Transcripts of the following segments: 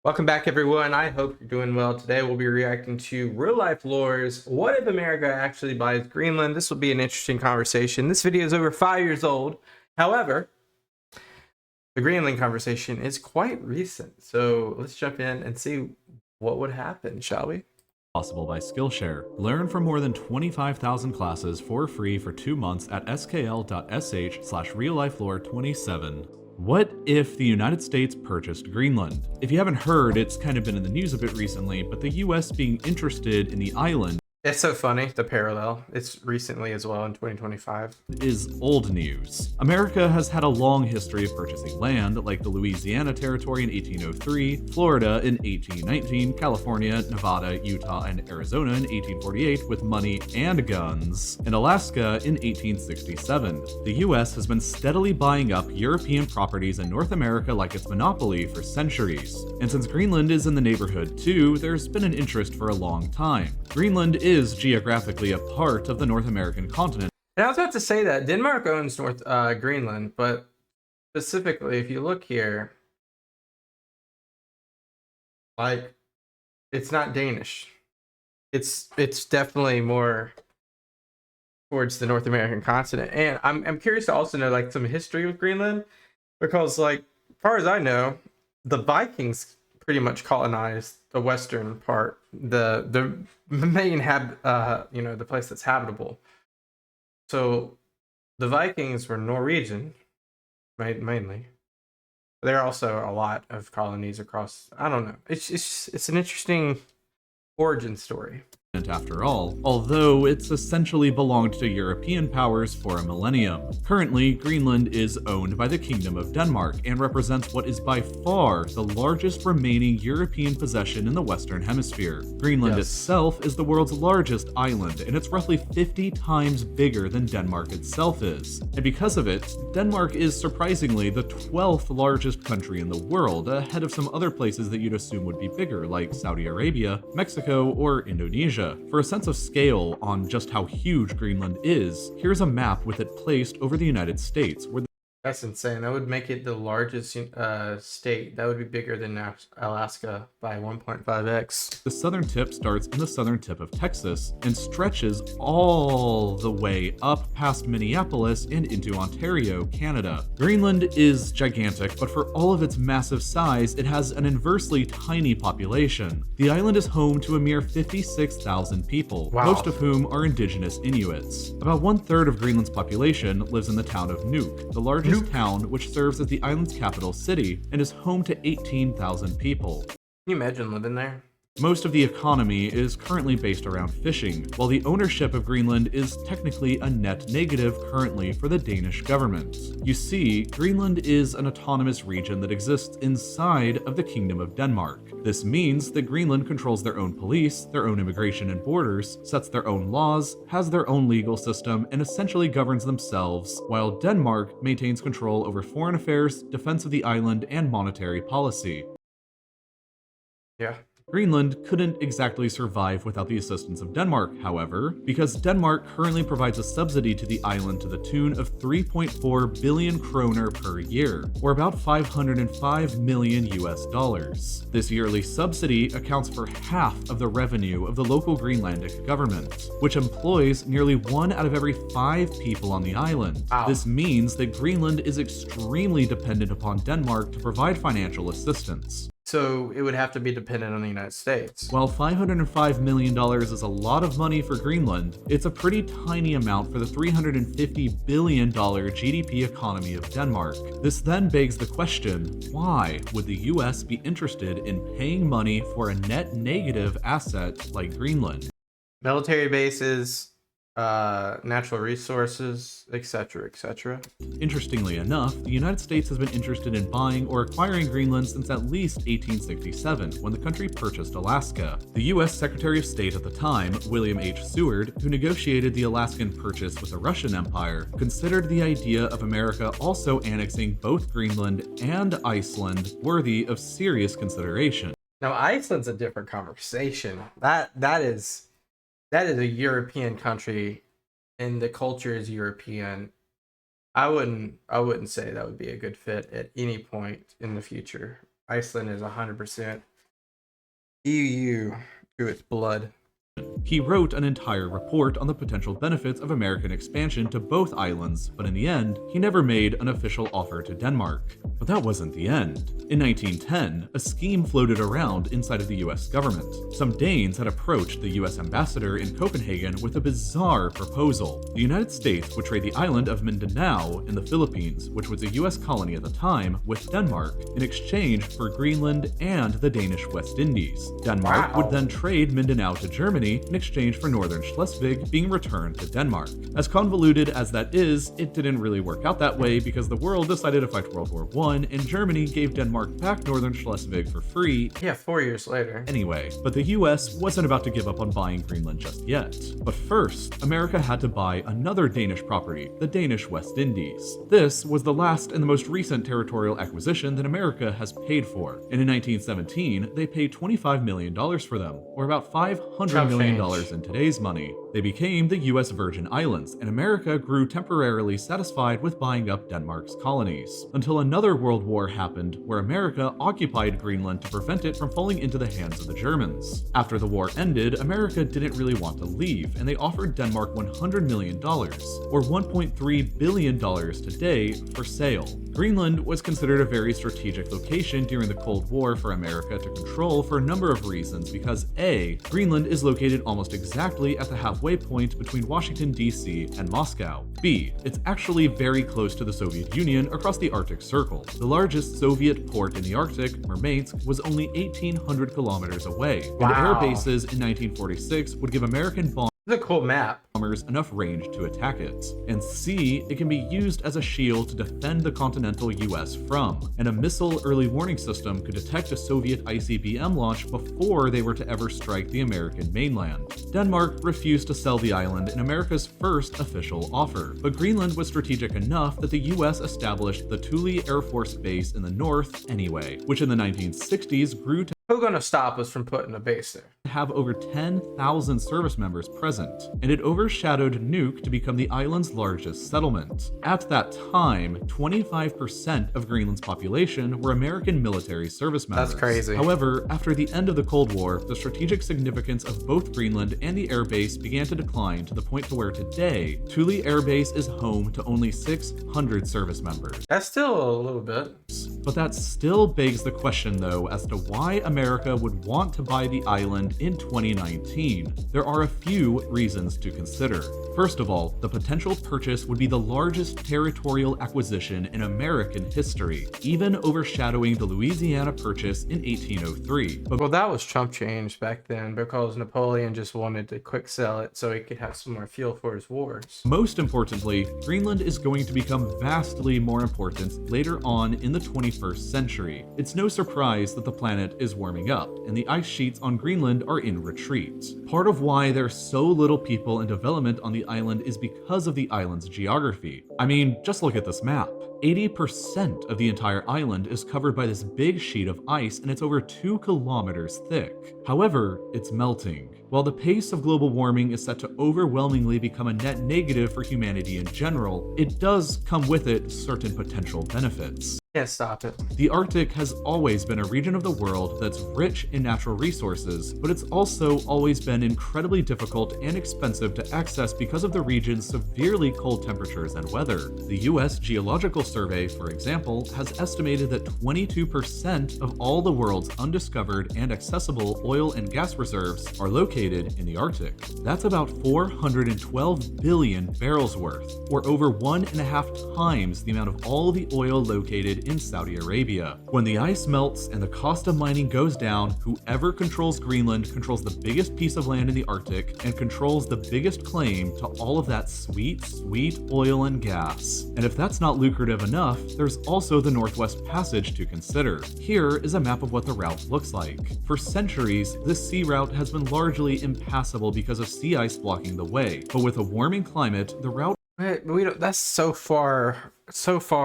Welcome back, everyone. I hope you're doing well. Today we'll be reacting to Real Life Lore's What If America Actually Buys Greenland? This will be an interesting conversation. This video is over 5 years old. However, the Greenland conversation is quite recent. So let's jump in and see what would happen, shall we? Possible by Skillshare. Learn from more than 25,000 classes for free for 2 months at skl.sh/reallifelore27. What if the United States purchased Greenland? If you haven't heard, it's kind of been in the news a bit recently, but the US being interested in the island It's so funny, the parallel. It's recently as well in 2025. is old news. America has had a long history of purchasing land, like the Louisiana Territory in 1803, Florida in 1819, California, Nevada, Utah, and Arizona in 1848 with money and guns, and Alaska in 1867. The US has been steadily buying up European properties in North America like its monopoly for centuries. And since Greenland is in the neighborhood too, there's been an interest for a long time. Greenland is geographically a part of the North American continent. And I was about to say that Denmark owns Greenland, but specifically, if you look here, like, it's not Danish. It's definitely more towards the North American continent. And I'm curious to also know like some history with Greenland, because like as far as I know, the Vikings pretty much colonized the western part, the main the place that's habitable. So the Vikings were Norwegian, mainly. There are also a lot of colonies across. I don't know. It's an interesting origin story. After all, although it's essentially belonged to European powers for a millennium. Currently, Greenland is owned by the Kingdom of Denmark and represents what is by far the largest remaining European possession in the Western Hemisphere. Greenland itself is the world's largest island, and it's roughly 50 times bigger than Denmark itself is. And because of it, Denmark is surprisingly the 12th largest country in the world, ahead of some other places that you'd assume would be bigger, like Saudi Arabia, Mexico, or Indonesia. For a sense of scale on just how huge Greenland is, here's a map with it placed over the United States, where That's insane. That would make it the largest state. That would be bigger than Alaska by 1.5x. the southern tip starts in the southern tip of Texas and stretches all the way up past Minneapolis and into Ontario, Canada. Greenland is gigantic, but for all of its massive size, it has an inversely tiny population. The island is home to a mere 56,000 people, Wow. most of whom are indigenous Inuits. About 1/3 of Greenland's population lives in the town of Nuuk, the largest town which serves as the island's capital city and is home to 18,000 people. Can you imagine living there? Most of the economy is currently based around fishing, while the ownership of Greenland is technically a net negative currently for the Danish government. You see, Greenland is an autonomous region that exists inside of the Kingdom of Denmark. This means that Greenland controls their own police, their own immigration and borders, sets their own laws, has their own legal system, and essentially governs themselves, while Denmark maintains control over foreign affairs, defense of the island, and monetary policy. Yeah. Greenland couldn't exactly survive without the assistance of Denmark, however, because Denmark currently provides a subsidy to the island to the tune of 3.4 billion kroner per year, or about 505 million US dollars. This yearly subsidy accounts for half of the revenue of the local Greenlandic government, which employs nearly 1 out of every 5 people on the island. Wow. This means that Greenland is extremely dependent upon Denmark to provide financial assistance. So it would have to be dependent on the United States. While $505 million is a lot of money for Greenland, it's a pretty tiny amount for the $350 billion GDP economy of Denmark. This then begs the question, why would the US be interested in paying money for a net negative asset like Greenland? Military bases, natural resources, etc., etc. Interestingly enough, the United States has been interested in buying or acquiring Greenland since at least 1867, when the country purchased Alaska. The US Secretary of State at the time, William H. Seward, who negotiated the Alaskan purchase with the Russian Empire, considered the idea of America also annexing both Greenland and Iceland worthy of serious consideration. Now Iceland's a different conversation. That is a European country, and the culture is European. I wouldn't say that would be a good fit at any point in the future. Iceland is 100% EU to its blood. He wrote an entire report on the potential benefits of American expansion to both islands, but in the end, he never made an official offer to Denmark. But that wasn't the end. In 1910, a scheme floated around inside of the US government. Some Danes had approached the US ambassador in Copenhagen with a bizarre proposal. The United States would trade the island of Mindanao in the Philippines, which was a US colony at the time, with Denmark in exchange for Greenland and the Danish West Indies. Denmark would then trade Mindanao to Germany in exchange for northern Schleswig being returned to Denmark. As convoluted as that is, it didn't really work out that way because the world decided to fight World War I and Germany gave Denmark back northern Schleswig for free. Yeah, 4 years later. Anyway, but the US wasn't about to give up on buying Greenland just yet. But first, America had to buy another Danish property, the Danish West Indies. This was the last and the most recent territorial acquisition that America has paid for. And in 1917, they paid $25 million for them, or about $500 million in today's money. They became the US Virgin Islands, and America grew temporarily satisfied with buying up Denmark's colonies. Until another world war happened, where America occupied Greenland to prevent it from falling into the hands of the Germans. After the war ended, America didn't really want to leave, and they offered Denmark $100 million, or $1.3 billion today, for sale. Greenland was considered a very strategic location during the Cold War for America to control for a number of reasons because A, Greenland is located almost exactly at the halfway point between Washington, D.C. and Moscow. B, it's actually very close to the Soviet Union across the Arctic Circle. The largest Soviet port in the Arctic, Murmansk, was only 1,800 kilometers away, and air bases in 1946 would give American bombers It's a cool map. enough range to attack it. And C, it can be used as a shield to defend the continental US from, and a missile early warning system could detect a Soviet ICBM launch before they were to ever strike the American mainland. Denmark refused to sell the island in America's first official offer, but Greenland was strategic enough that the US established the Thule Air Force Base in the north anyway, which in the 1960s grew to Who's gonna stop us from putting a base there? have over 10,000 service members present, and it overshadowed Nuuk to become the island's largest settlement. At that time, 25% of Greenland's population were American military service members. That's crazy. However, after the end of the Cold War, the strategic significance of both Greenland and the airbase began to decline to the point to where today, Thule Air Base is home to only 600 service members. That's still a little bit. But that still begs the question, though, as to why America would want to buy the island in 2019. There are a few reasons to consider. First of all, the potential purchase would be the largest territorial acquisition in American history, even overshadowing the Louisiana purchase in 1803. But Well, that was Trump change back then because Napoleon just wanted to quick sell it so he could have some more fuel for his wars. most importantly, Greenland is going to become vastly more important later on in the 21st century. It's no surprise that the planet is warming up, and the ice sheets on Greenland are in retreat. Part of why there's so little people and development on the island is because of the island's geography. I mean, just look at this map. 80% of the entire island is covered by this big sheet of ice, and it's over 2 kilometers thick. However, it's melting. While the pace of global warming is set to overwhelmingly become a net negative for humanity in general, it does come with it certain potential benefits. Can't stop it. The Arctic has always been a region of the world that's rich in natural resources, but it's also always been incredibly difficult and expensive to access because of the region's severely cold temperatures and weather. The US Geological Survey, for example, has estimated that 22% of all the world's undiscovered and accessible oil and gas reserves are located in the Arctic. That's about 412 billion barrels worth, or over 1.5 times the amount of all the oil located in Saudi Arabia. When the ice melts and the cost of mining goes down, whoever controls Greenland controls the biggest piece of land in the Arctic and controls the biggest claim to all of that sweet, sweet oil and gas. And if that's not lucrative enough, there's also the Northwest Passage to consider. Here is a map of what the route looks like. For centuries, this sea route has been largely impassable because of sea ice blocking the way, but with a warming climate, the route We don't, that's so far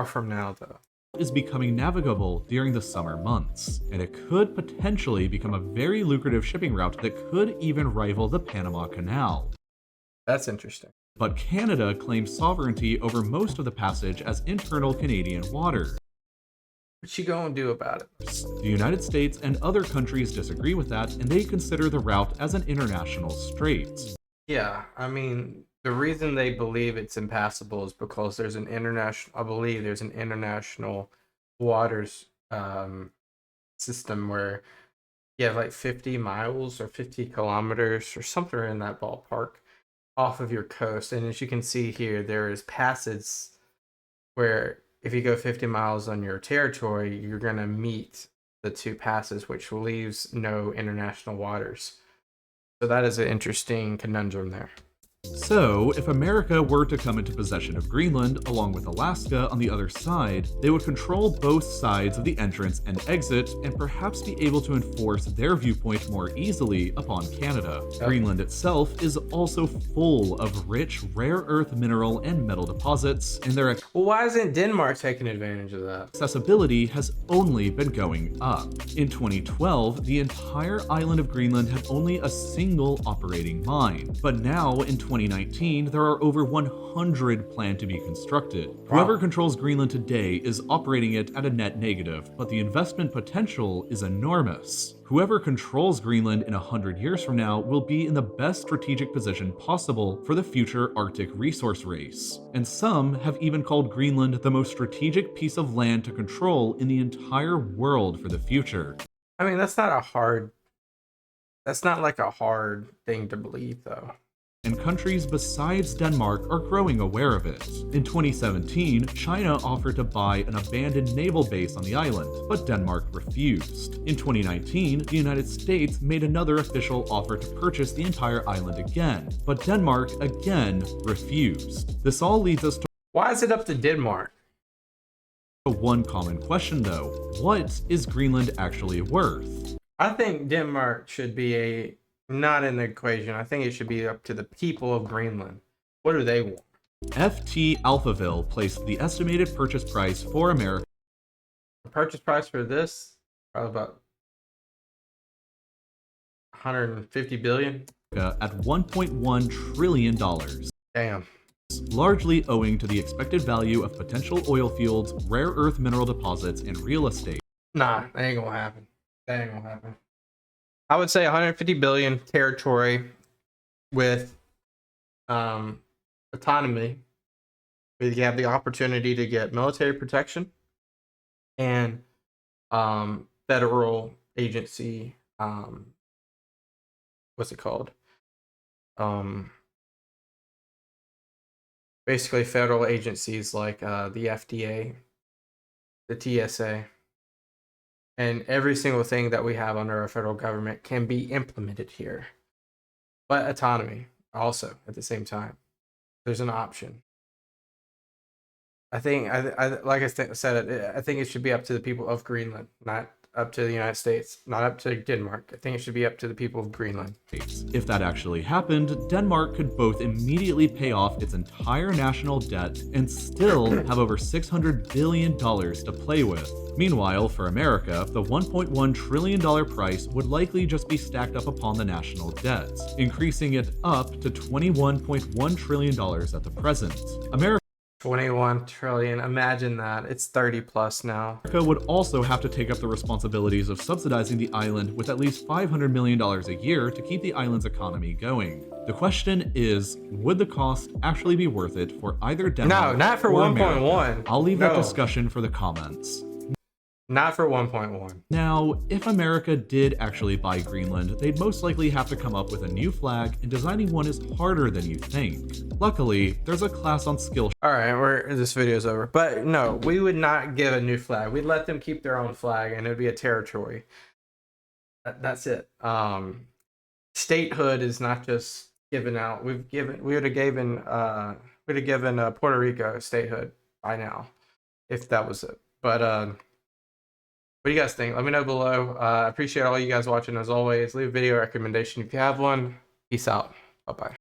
from now, though. is becoming navigable during the summer months, and it could potentially become a very lucrative shipping route that could even rival the Panama Canal. That's interesting. But Canada claims sovereignty over most of the passage as internal Canadian water. What you gonna do about it? The United States and other countries disagree with that, and they consider the route as an international strait. Yeah, I mean, the reason they believe it's impassable is because there's an international, I believe there's an international waters system where you have like 50 miles or 50 kilometers or something in that ballpark off of your coast. And as you can see here, there is passes where if you go 50 miles on your territory, you're going to meet the two passes, which leaves no international waters. So that is an interesting conundrum there. So, if America were to come into possession of Greenland, along with Alaska on the other side, they would control both sides of the entrance and exit, and perhaps be able to enforce their viewpoint more easily upon Canada. Greenland itself is also full of rich, rare earth mineral and metal deposits, and their Well, why isn't Denmark taking advantage of that? accessibility has only been going up. In 2012, the entire island of Greenland had only a single operating mine, but now in 2019, there are over 100 planned to be constructed. Whoever controls Greenland today is operating it at a net negative, but the investment potential is enormous. Whoever controls Greenland in 100 years from now will be in the best strategic position possible for the future Arctic resource race. And some have even called Greenland the most strategic piece of land to control in the entire world for the future. I mean, that's not like a hard thing to believe, though. And countries besides Denmark are growing aware of it. In 2017, China offered to buy an abandoned naval base on the island, but Denmark refused. In 2019, the United States made another official offer to purchase the entire island again, but Denmark again refused. This all leads us to Why is it up to Denmark? one common question though: what is Greenland actually worth? I think Denmark should be not in the equation. I think it should be up to the people of Greenland. What do they want? FT Alphaville placed the estimated purchase price for America The purchase price for this, probably about 150 billion. at $1.1 trillion. Damn. Largely owing to the expected value of potential oil fields, rare earth mineral deposits, and real estate. Nah, that ain't gonna happen. That ain't gonna happen. I would say 150 billion territory with autonomy. Where you have the opportunity to get military protection and federal agency. What's it called? Basically federal agencies like the FDA, the TSA, and every single thing that we have under our federal government can be implemented here. But autonomy also at the same time. There's an option. I think, like I said, I think it should be up to the people of Greenland, not up to the United States, not up to Denmark. I think it should be up to the people of Greenland. If that actually happened, Denmark could both immediately pay off its entire national debt and still have over $600 billion to play with. Meanwhile, for America, the $1.1 trillion price would likely just be stacked up upon the national debt, increasing it up to $21.1 trillion at the present. America 21 trillion. Imagine that. It's 30 plus now. America would also have to take up the responsibilities of subsidizing the island with at least $500 million a year to keep the island's economy going. The question is, would the cost actually be worth it for either Denmark No, not for or 1.1. I'll leave that No. discussion for the comments. Not for 1.1. Now, if America did actually buy Greenland, they'd most likely have to come up with a new flag, and designing one is harder than you think. Luckily, there's a class on Skillshare. All right, this video's over. But no, we would not give a new flag. We'd let them keep their own flag, and it'd be a territory. That's it. Statehood is not just given out. We would have given Puerto Rico statehood by now, if that was it. But what do you guys think? Let me know below. I appreciate all you guys watching as always. Leave a video recommendation if you have one. Peace out. Bye-bye.